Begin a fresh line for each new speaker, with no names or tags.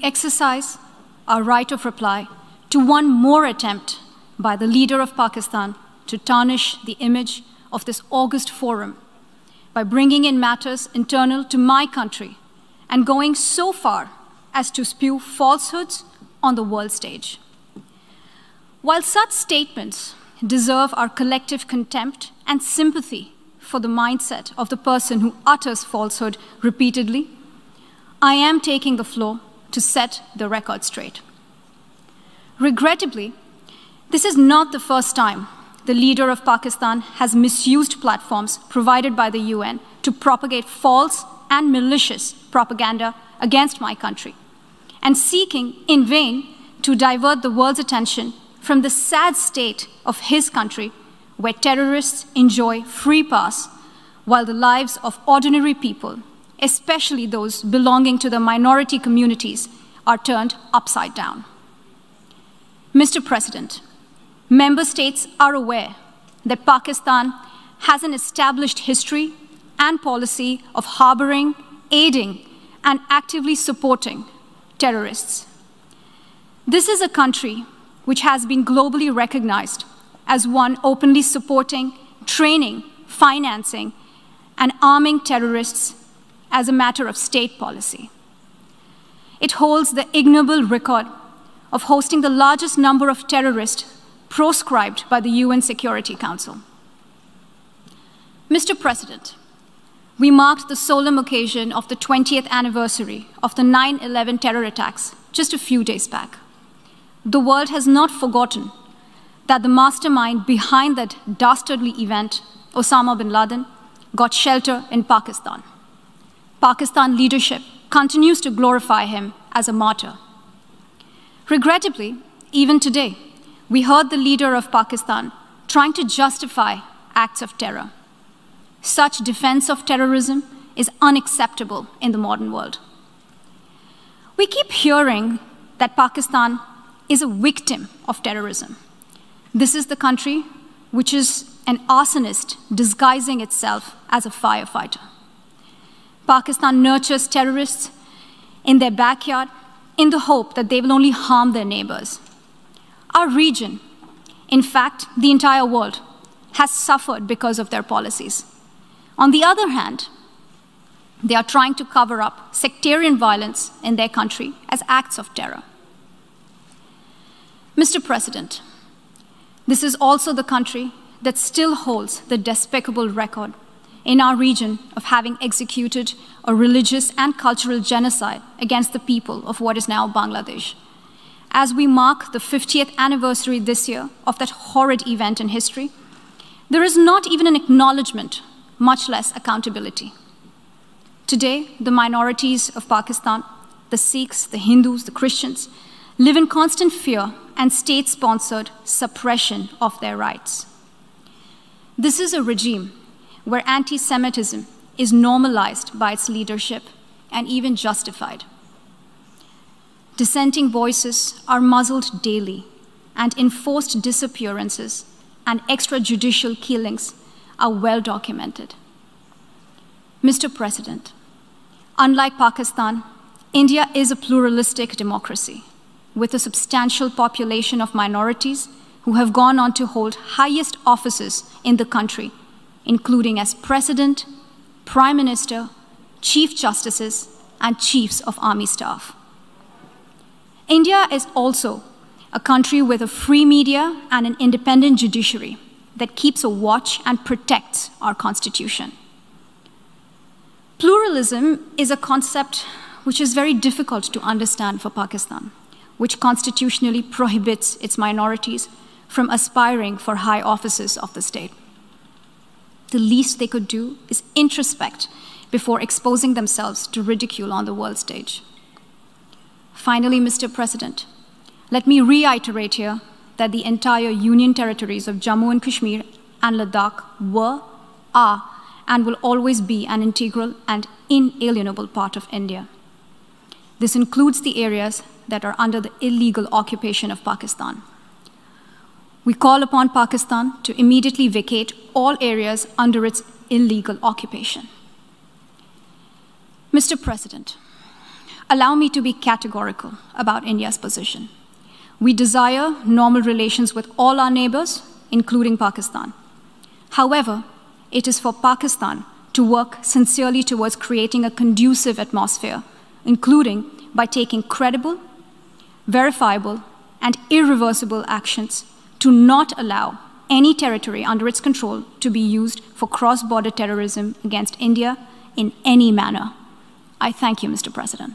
we exercise our right of reply to one more attempt by the leader of Pakistan to tarnish the image of this august forum by bringing in matters internal to my country and going so far as to spew falsehoods on the world stage. While such statements deserve our collective contempt and sympathy for the mindset of the person who utters falsehood repeatedly, I am taking the floor to set the record straight. Regrettably, this is not the first time the leader of Pakistan has misused platforms provided by the UN to propagate false and malicious propaganda against my country, and seeking in vain to divert the world's attention from the sad state of his country, where terrorists enjoy free pass while the lives of ordinary people, especially those belonging to the minority communities, are turned upside down. Mr. President, member states are aware that Pakistan has an established history and policy of harboring, aiding, and actively supporting terrorists. This is a country which has been globally recognized as one openly supporting, training, financing, and arming terrorists as a matter of state policy. It holds the ignoble record of hosting the largest number of terrorists proscribed by the UN Security Council. Mr. President, we marked the solemn occasion of the 20th anniversary of the 9/11 terror attacks just a few days back. The world has not forgotten that the mastermind behind that dastardly event, Osama bin Laden, got shelter in Pakistan. Pakistan leadership continues to glorify him as a martyr. Regrettably, even today, we heard the leader of Pakistan trying to justify acts of terror. Such defense of terrorism is unacceptable in the modern world. We keep hearing that Pakistan is a victim of terrorism. This is the country which is an arsonist disguising itself as a firefighter. Pakistan nurtures terrorists in their backyard in the hope that they will only harm their neighbors. Our region, in fact, the entire world, has suffered because of their policies. On the other hand, they are trying to cover up sectarian violence in their country as acts of terror. Mr. President, this is also the country that still holds the despicable record in our region of having executed a religious and cultural genocide against the people of what is now Bangladesh. As we mark the 50th anniversary this year of that horrid event in history, there is not even an acknowledgement, much less accountability. Today, the minorities of Pakistan, the Sikhs, the Hindus, the Christians, live in constant fear and state-sponsored suppression of their rights. This is a regime where anti-Semitism is normalized by its leadership and even justified. Dissenting voices are muzzled daily, and enforced disappearances and extrajudicial killings are well documented. Mr. President, unlike Pakistan, India is a pluralistic democracy with a substantial population of minorities who have gone on to hold highest offices in the country, including as President, Prime Minister, Chief Justices, and Chiefs of Army Staff. India is also a country with a free media and an independent judiciary that keeps a watch and protects our Constitution. Pluralism is a concept which is very difficult to understand for Pakistan, which constitutionally prohibits its minorities from aspiring for high offices of the state. The least they could do is introspect before exposing themselves to ridicule on the world stage. Finally, Mr. President, let me reiterate here that the entire Union territories of Jammu and Kashmir and Ladakh were, are, and will always be an integral and inalienable part of India. This includes the areas that are under the illegal occupation of Pakistan. We call upon Pakistan to immediately vacate all areas under its illegal occupation. Mr. President, allow me to be categorical about India's position. We desire normal relations with all our neighbors, including Pakistan. However, it is for Pakistan to work sincerely towards creating a conducive atmosphere, including by taking credible, verifiable, and irreversible actions to not allow any territory under its control to be used for cross-border terrorism against India in any manner. I thank you, Mr. President.